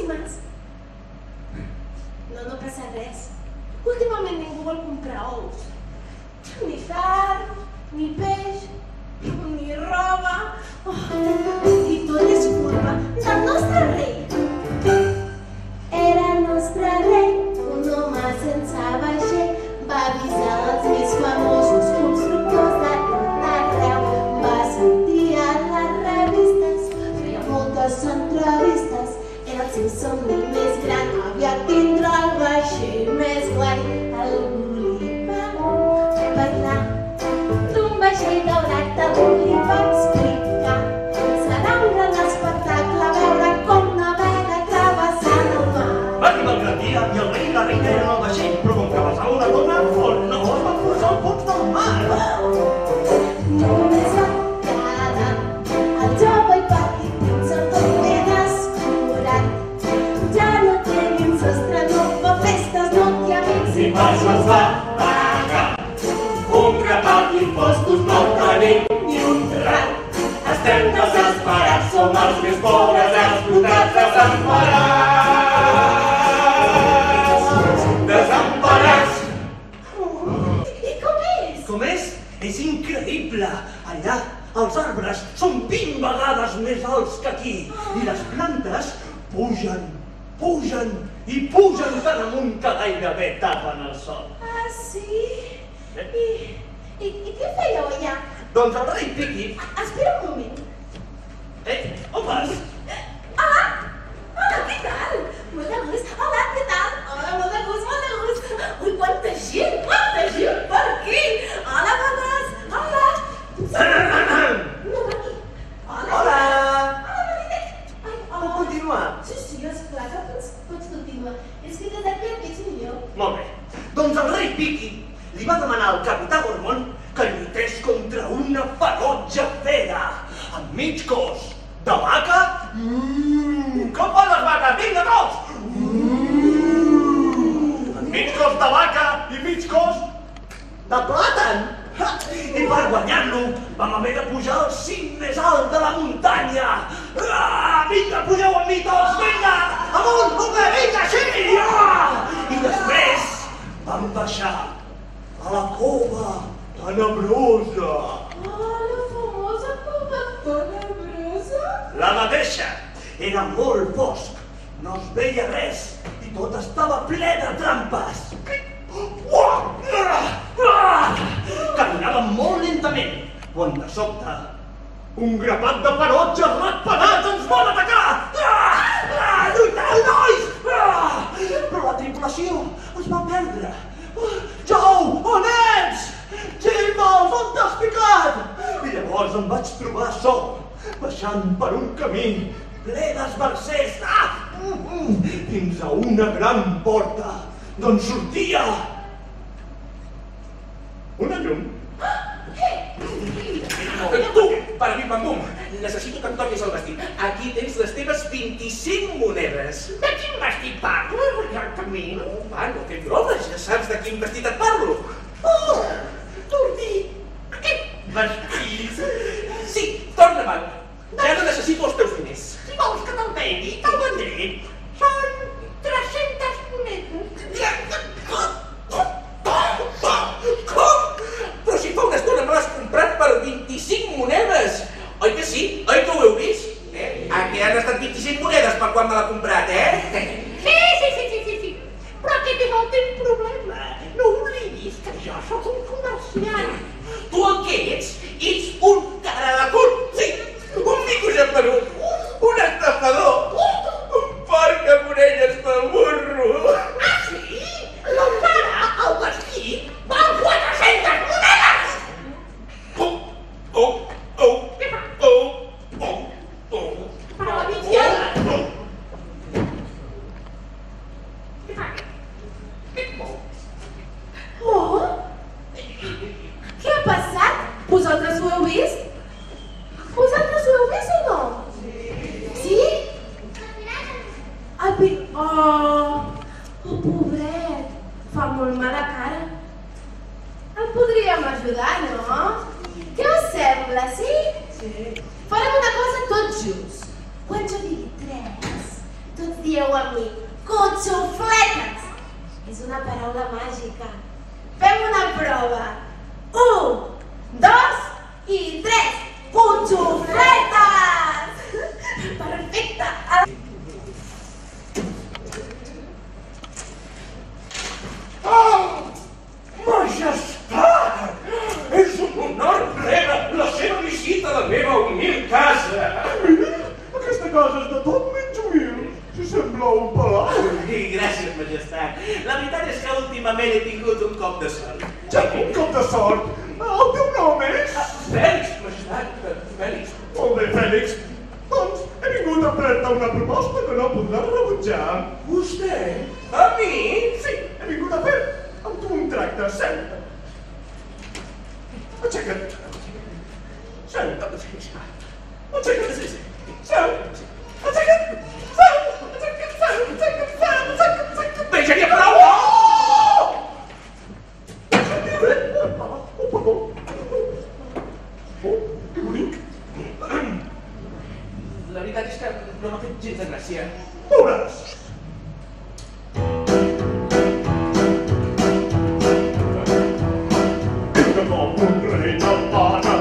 boníssimes. No passa res. Últimament ningú vol comprar ous. Ni carn, ni peix, ni roba. I tot és culpa del nostre rei. Era el nostre rei, un home sense vaixell. Va avisar els més famosos constructors d'arreu. Va sentir a les revistes, feia moltes entrevistes. Era el seu somni més gran, aviat tindrà el vaixell més guai. Algú li va parlar d'un vaixell daurat, algú li va explicar. Serà un gran espectacle veure com navega travessant el mar. Va arribar el gran dia i el rei i la reina eren al vaixell, però com que passava una dona, no es va posar al fons del mar. Només va quedar el jove i petit dins el tot ben escurat. Ja no té ni un sostre, no fa festes, no té amics. I pas els va pagar un grapat d'impostos, no tenim ni un rat. Estem desesperats, som els més pobres, explotats, desemparats. I com és? Com és? És increïble! Allà els arbres són 20 vegades més alts que aquí i les plantes pugen i pugen tan amunt que gairebé tapen el sol. Ah, sí? I què fèieu allà? Doncs el rei Piqui... Espera un moment. On vas? Hola! Hola, què tal? Molt de gust. Hola, què tal? Hola, molt de gust, molt de gust. Ui, quanta gent per aquí. Hola, dones. Hola. No, per aquí. Hola. Hola. Puc continuar? Sí, esclar que pots continuar. És que des d'aquí et veig millor. Molt bé. Doncs el rei Piqui li va demanar al capità Gormon que lluités contra una ferotge fera amb mig cos de vaca. Com van les vaques? Vinga, tots! Amb mig cos de vaca i mig cos de plàtan. I per guanyar-lo vam haver de pujar al cim més alt de la muntanya. Vinga, pugeu amb mi tots, vinga! Amunt, molt bé, vinga, així! I després vam baixar a la cova tenebrosa. La famosa cova tenebrosa? La mateixa. Era molt fosc, no es veia res i tot estava ple de trampes. Caminàvem molt lentament, quan de sobte un grapat de ferotges ratpenats ens van atacar! Lluiteu, nois! Però la tripulació es va perdre. Jou, on ets? Gilmos, on t'has picat? I llavors em vaig trobar sol, baixant per un camí ple d'esbarzers, fins a una gran porta d'on sortia una llum. Tu, para mi bambum, necessito que em tornis el vestit. Aquí tens les teves 25 monedes. De quin vestit parlo, exactament? No, va, no fem bromes, ja saps de quin vestit et parlo. Tordi, aquest vestit? Sí, torna-me'l. Ja no necessito els teus diners. Si vols que te'l vengui, te'l vendré. Són 300 monedes. Com? Però si fa una estona me l'has comprat per 25 monedes. Oi que sí? Oi que ho heu vist? A què han estat 25 monedes per quan me l'ha comprat, Sí. Però aquest és el teu problema. No oblidis que jo sóc un comerciant. Tu el que ets? Ets un cara de cul. Sí, un mico geperut, un estafador, un porc amb orelles pel burro. Ah, sí? Doncs ara el vestit val 400 monedes! Però la mitjana... Què fa? Què et mou? Oh! Què ha passat? Vosaltres ho heu vist? Vosaltres ho heu vist o no? Sí? Oh, pobret. Fa molt mala cara. El podríem ajudar, no? Què us sembla, sí? Sí. Farem una cosa tots junts. Quan jo digui 3, Tots dieu a mi, cutsufletes! És una paraula màgica. Fem una prova. 1, 2 i 3. Cutsufletes! Perfecte! Oh! Majestat! És un honor rebre la seva visita a la meva humil casa. Aquesta casa és de tot menys humil. Si sembla un palau. Gràcies, majestat. La veritat és que últimament he tingut un cop de sort. Ja, un cop de sort. El teu nom és? Fèlix, majestat, Fèlix. Molt bé, Fèlix. Doncs he vingut a fer-te una proposta que no podràs rebutjar. Vostè? A mi? Sí, he vingut a fer amb tu un tracte. Senta. Aixeca't. Senta. Aixeca't. Seu. Aixeca't. Seu. Aixeca't. Bé, ja n'hi ha prou! Oh, perdó. Oh, que bonic. La veritat és que no m'ha fet gens de gràcia. Veuràs. Vinga com un rei campana,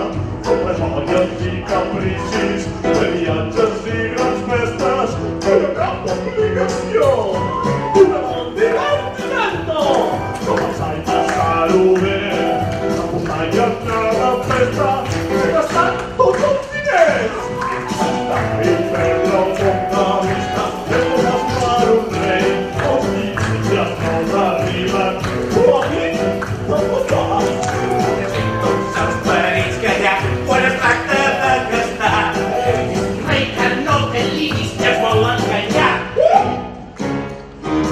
com les joies i capricis, de viatges i grans festes, però cap obligació. Una bon divertimento, com els anys passar-ho bé, apostar i entrar a la festa, he gastat tots els diners. I fer-la un poc de vista, que posat per un rei, els fills ja no arriben. Oh, amic, no pot pas. Tots els perits que hi ha quan es tracta de gastar. Rei que no té límits i es vol enganyar.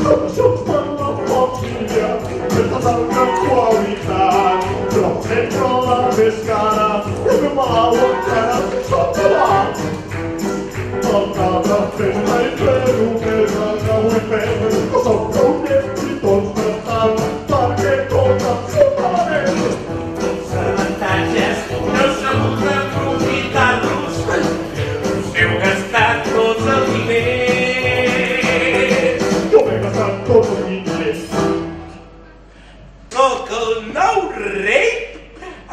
Donacions per la família, festa d'alta qualitat, però sempre la més cara, el meu palau encara s'ha acabat. El cada festa i fer-ho més que vull fer, no som prou llets i tots gastant, perquè tot absolutament. Els avantatges no heu sabut aprofitar-los. Heu gastat tots els diners. Jo m'he gastat tots els diners. Com que el nou rei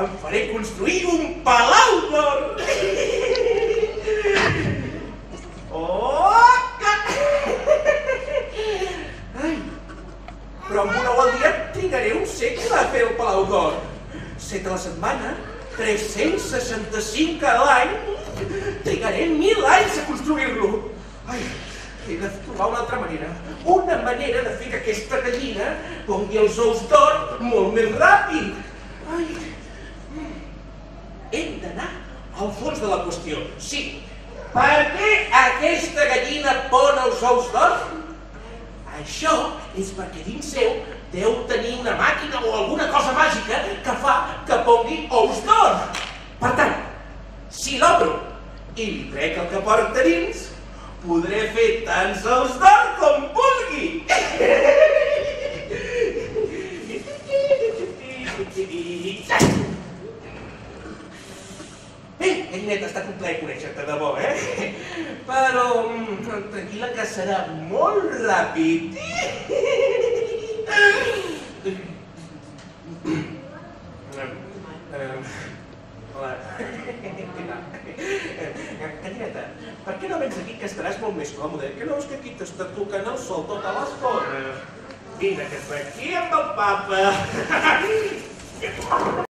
em faré construir un palau d'or. Oh! Ai, però amb una o al dia trigaré un segle a fer el palau d'or. 7 a la setmana, 365 a l'any. Trigaré 1000 anys a construir-lo. Ai, he de trobar una altra manera. Una manera de fer que aquesta gallina pongui els ous d'or molt més ràpid. Ai, hem d'anar al fons de la qüestió. Sí, per què aquesta gallina pon els ous d'or? Això és perquè dins seu deu tenir una màquina o alguna cosa màgica que fa que pongui ous d'or. Per tant, si l'obro i li trec el que porta dins, podré fer tants ous d'or com vulgui. Bé, gallineta, ha estat un plaer conèixer-te de bo, Però tranquil·la que serà molt ràpid. Hola. Gallineta, per què no vens aquí que estaràs molt més còmode? Que no veus que aquí t'està tocant el sol tota l'estona? Vine, que està aquí amb el papa.